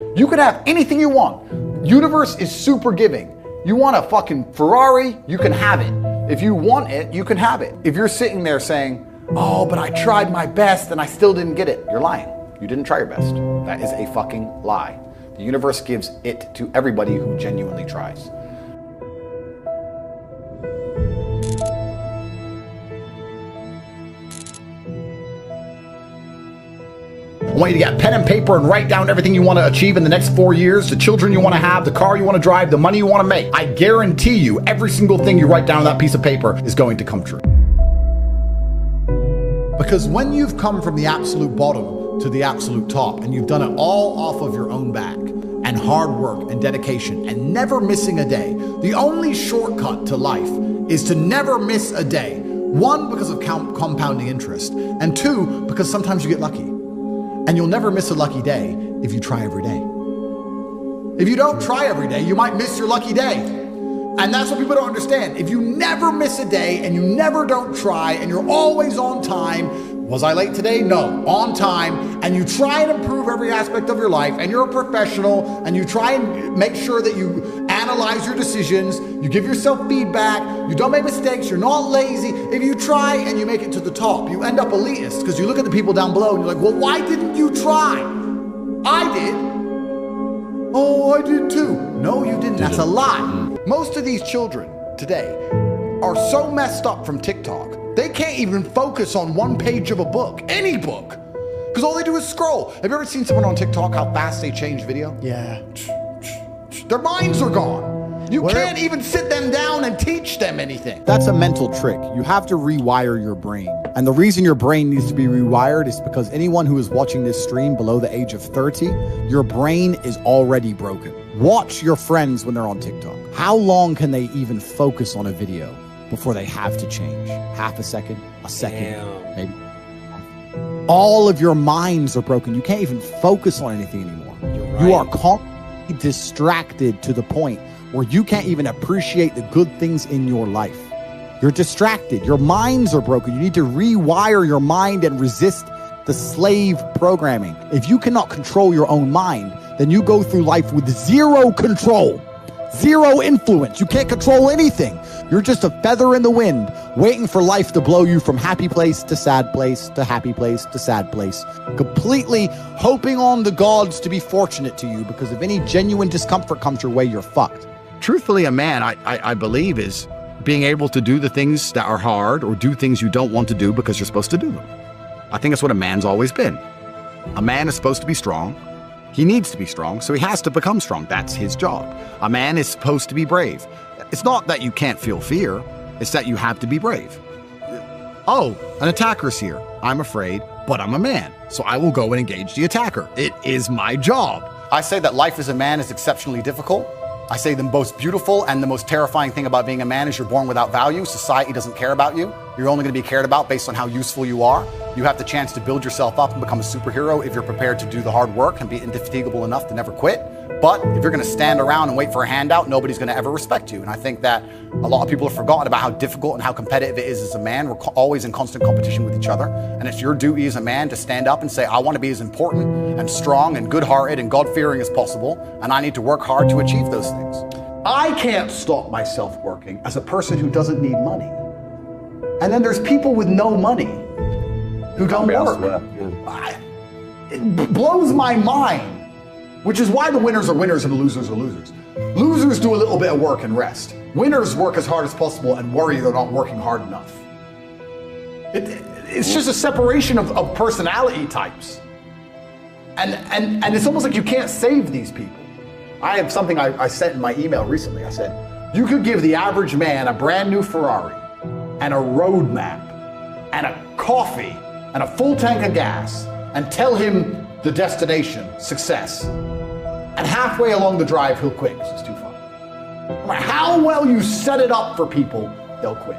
You can have anything you want. Universe is super giving. You want a fucking Ferrari, you can have it. If you want it, you can have it. If you're sitting there saying, oh, but I tried my best and I still didn't get it, you're lying. You didn't try your best. That is a fucking lie. The universe gives it to everybody who genuinely tries. I want you to get pen and paper and write down everything you want to achieve in the next 4 years, the children you want to have, the car you want to drive, the money you want to make. I guarantee you, every single thing you write down on that piece of paper is going to come true. Because when you've come from the absolute bottom to the absolute top, and you've done it all off of your own back, and hard work and dedication, and never missing a day, the only shortcut to life is to never miss a day. One, because of compounding interest, and two, because sometimes you get lucky. And you'll never miss a lucky day if you try every day. If you don't try every day, you might miss your lucky day. And that's what people don't understand. If you never miss a day and you never don't try and you're always on time, was I late today? No, on time, and you try and improve every aspect of your life, and you're a professional, and you try and make sure that you analyze your decisions, you give yourself feedback, you don't make mistakes, you're not lazy. If you try and you make it to the top, you end up elitist, because you look at the people down below and you're like, well, why didn't you try? I did. Oh, I did too. No, you didn't. That's a lie. Most of these children today are so messed up from TikTok, they can't even focus on one page of a book, any book, because all they do is scroll. Have you ever seen someone on TikTok, how fast they change video? Yeah. Their minds are gone. You can't even sit them down and teach them anything. That's a mental trick. You have to rewire your brain. And the reason your brain needs to be rewired is because anyone who is watching this stream below the age of 30, your brain is already broken. Watch your friends when they're on TikTok. How long can they even focus on a video before they have to change? Half a second, maybe. All of your minds are broken. You can't even focus on anything anymore. Right. You are constantly distracted to the point where you can't even appreciate the good things in your life. You're distracted. Your minds are broken. You need to rewire your mind and resist the slave programming. If you cannot control your own mind, then you go through life with zero control, zero influence. You can't control anything. You're just a feather in the wind, waiting for life to blow you from happy place to sad place to happy place to sad place, completely hoping on the gods to be fortunate to you, because if any genuine discomfort comes your way, you're fucked. Truthfully, a man, I believe, is being able to do the things that are hard or do things you don't want to do because you're supposed to do them. I think that's what a man's always been. A man is supposed to be strong. He needs to be strong, so he has to become strong. That's his job. A man is supposed to be brave. It's not that you can't feel fear, it's that you have to be brave. Oh, an attacker's here. I'm afraid, but I'm a man, so I will go and engage the attacker. It is my job. I say that life as a man is exceptionally difficult. I say the most beautiful and the most terrifying thing about being a man is you're born without value. Society doesn't care about you. You're only going to be cared about based on how useful you are. You have the chance to build yourself up and become a superhero if you're prepared to do the hard work and be indefatigable enough to never quit. But if you're going to stand around and wait for a handout, nobody's going to ever respect you. And I think that a lot of people have forgotten about how difficult and how competitive it is as a man. We're always in constant competition with each other. And it's your duty as a man to stand up and say, I want to be as important and strong and good-hearted and God-fearing as possible. And I need to work hard to achieve those things. I can't stop myself working as a person who doesn't need money. And then there's people with no money who don't work. It blows my mind. Which is why the winners are winners and the losers are losers. Losers do a little bit of work and rest. Winners work as hard as possible and worry they're not working hard enough. It's just a separation of personality types. And it's almost like you can't save these people. I have something I sent in my email recently. I said, you could give the average man a brand new Ferrari and a road map and a coffee and a full tank of gas and tell him the destination, success. And halfway along the drive, he'll quit because it's too far. No matter how well you set it up for people, they'll quit.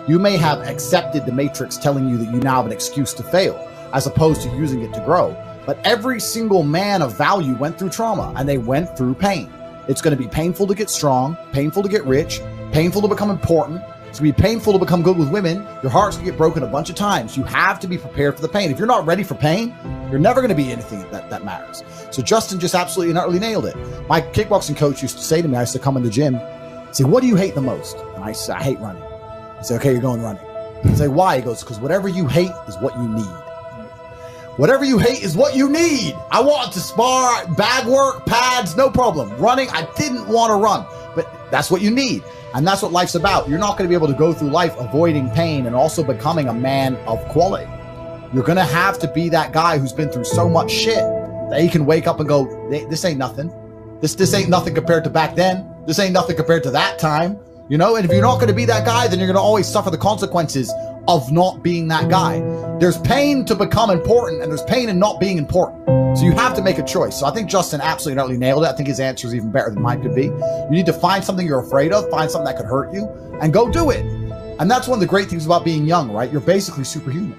You may have accepted the matrix telling you that you now have an excuse to fail, as opposed to using it to grow. But every single man of value went through trauma, and they went through pain. It's going to be painful to get strong, painful to get rich, painful to become important. It's going to be painful to become good with women. Your heart's going to get broken a bunch of times. You have to be prepared for the pain. If you're not ready for pain, You're never going to be anything that matters. So Justin just absolutely and utterly nailed it. My kickboxing coach used to say to me, I used to come in the gym, say, what do you hate the most? And I say, I hate running. I say, okay, you're going running. I say, why? He goes, because whatever you hate is what you need. Whatever you hate is what you need. I wanted to spar, bag work, pads, no problem. Running, I didn't want to run, but that's what you need. And that's what life's about. You're not going to be able to go through life avoiding pain and also becoming a man of quality. You're going to have to be that guy who's been through so much shit that he can wake up and go, this ain't nothing. This ain't nothing compared to back then. This ain't nothing compared to that time. You know, and if you're not going to be that guy, then you're going to always suffer the consequences of not being that guy. There's pain to become important, and there's pain in not being important. So you have to make a choice. So I think Justin absolutely utterly nailed it. I think his answer is even better than mine could be. You need to find something you're afraid of, find something that could hurt you, and go do it. And that's one of the great things about being young, right? You're basically superhuman.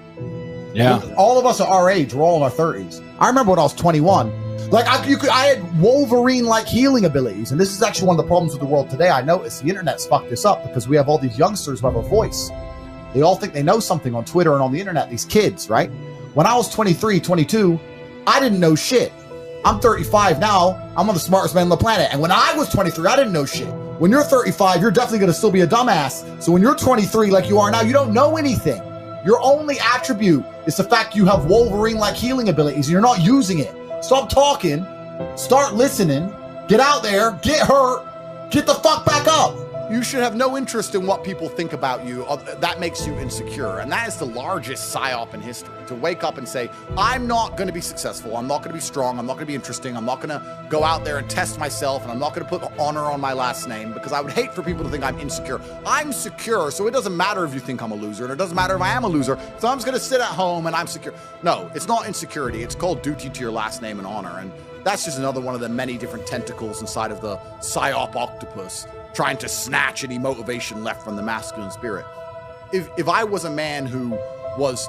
Yeah. All of us are our age. We're all in our 30s. I remember when I was 21, like I had Wolverine-like healing abilities. And this is actually one of the problems with the world today. I noticed the internet's fucked this up because we have all these youngsters who have a voice. They all think they know something on Twitter and on the internet, these kids, right? When I was 23, 22, I didn't know shit. I'm 35 now. I'm one of the smartest men on the planet. And when I was 23, I didn't know shit. When you're 35, you're definitely going to still be a dumbass. So when you're 23 like you are now, you don't know anything. Your only attribute is the fact you have Wolverine-like healing abilities and you're not using it. Stop talking, start listening, get out there, get hurt, get the fuck back up. You should have no interest in what people think about you. That makes you insecure. And that is the largest psyop in history. To wake up and say, I'm not going to be successful. I'm not going to be strong. I'm not going to be interesting. I'm not going to go out there and test myself. And I'm not going to put honor on my last name because I would hate for people to think I'm insecure. I'm secure, so it doesn't matter if you think I'm a loser. And it doesn't matter if I am a loser. So I'm just going to sit at home and I'm secure. No, it's not insecurity. It's called duty to your last name and honor. And that's just another one of the many different tentacles inside of the psyop octopus, trying to snatch any motivation left from the masculine spirit. If I was a man who was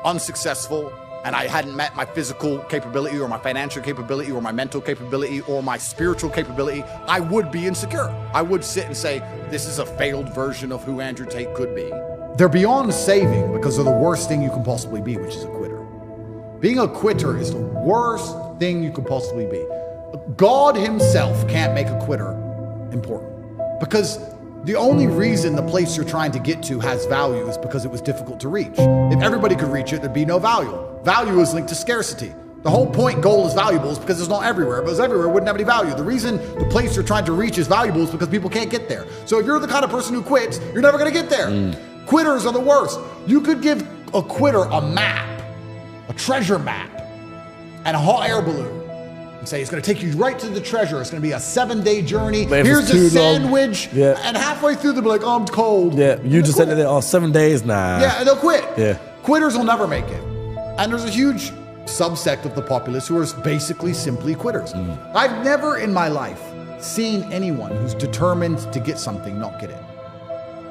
unsuccessful and I hadn't met my physical capability or my financial capability or my mental capability or my spiritual capability, I would be insecure. I would sit and say, this is a failed version of who Andrew Tate could be. They're beyond saving because they're the worst thing you can possibly be, which is a quitter. Being a quitter is the worst thing you could possibly be. God himself can't make a quitter important because the only reason the place you're trying to get to has value is because it was difficult to reach. If everybody could reach it, there'd be no value. Value is linked to scarcity. The whole point goal is valuable is because it's not everywhere. If it was everywhere, it wouldn't have any value. The reason the place you're trying to reach is valuable is because people can't get there. So if you're the kind of person who quits, you're never going to get there. Quitters are the worst. You could give a quitter a map, a treasure map, and a hot air balloon. Say it's going to take you right to the treasure. It's going to be a 7-day journey. Here's a sandwich. Yeah. And halfway through, they'll be like, oh, I'm cold. Yeah, you just said that, 7 days? Nah. Yeah, and they'll quit. Yeah. Quitters will never make it. And there's a huge subsect of the populace who are basically simply quitters. I've never in my life seen anyone who's determined to get something not get it.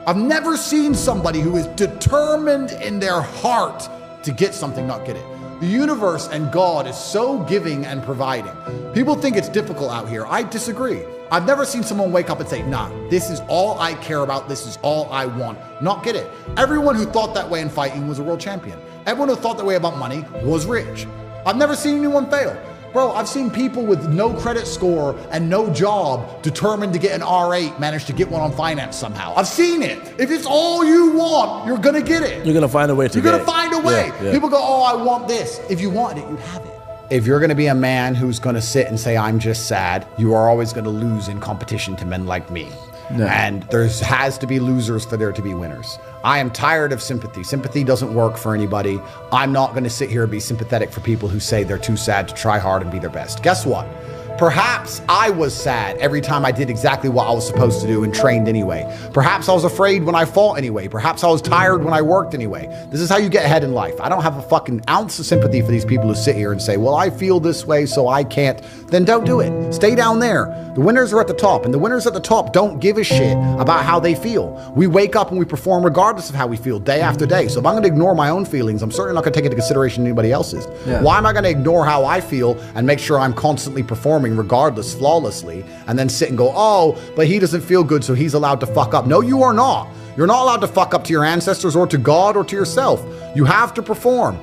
I've never seen somebody who is determined in their heart to get something not get it. The universe and God is so giving and providing. People think it's difficult out here. I disagree. I've never seen someone wake up and say, nah, this is all I care about. This is all I want. Not get it. Everyone who thought that way in fighting was a world champion. Everyone who thought that way about money was rich. I've never seen anyone fail. Bro, I've seen people with no credit score and no job determined to get an R8 manage to get one on finance somehow. I've seen it. If it's all you want, you're going to get it. You're going to find a way to You're going to find a way. Yeah. People go, oh, I want this. If you want it, you have it. If you're going to be a man who's going to sit and say, I'm just sad, you are always going to lose in competition to men like me. No. And there has to be losers for there to be winners. I am tired of sympathy. Sympathy doesn't work for anybody. I'm not going to sit here and be sympathetic for people who say they're too sad to try hard and be their best. Guess what? Perhaps I was sad every time I did exactly what I was supposed to do and trained anyway. Perhaps I was afraid when I fought anyway. Perhaps I was tired when I worked anyway. This is how you get ahead in life. I don't have a fucking ounce of sympathy for these people who sit here and say, well, I feel this way, so I can't. Then don't do it. Stay down there. The winners are at the top, and the winners at the top don't give a shit about how they feel. We wake up and we perform regardless of how we feel day after day. So if I'm going to ignore my own feelings, I'm certainly not going to take into consideration anybody else's. Yeah. Why am I going to ignore how I feel and make sure I'm constantly performing regardless, flawlessly, and then sit and go, oh, but he doesn't feel good, so he's allowed to fuck up. No, you are not. You're not allowed to fuck up to your ancestors or to God or to yourself. You have to perform.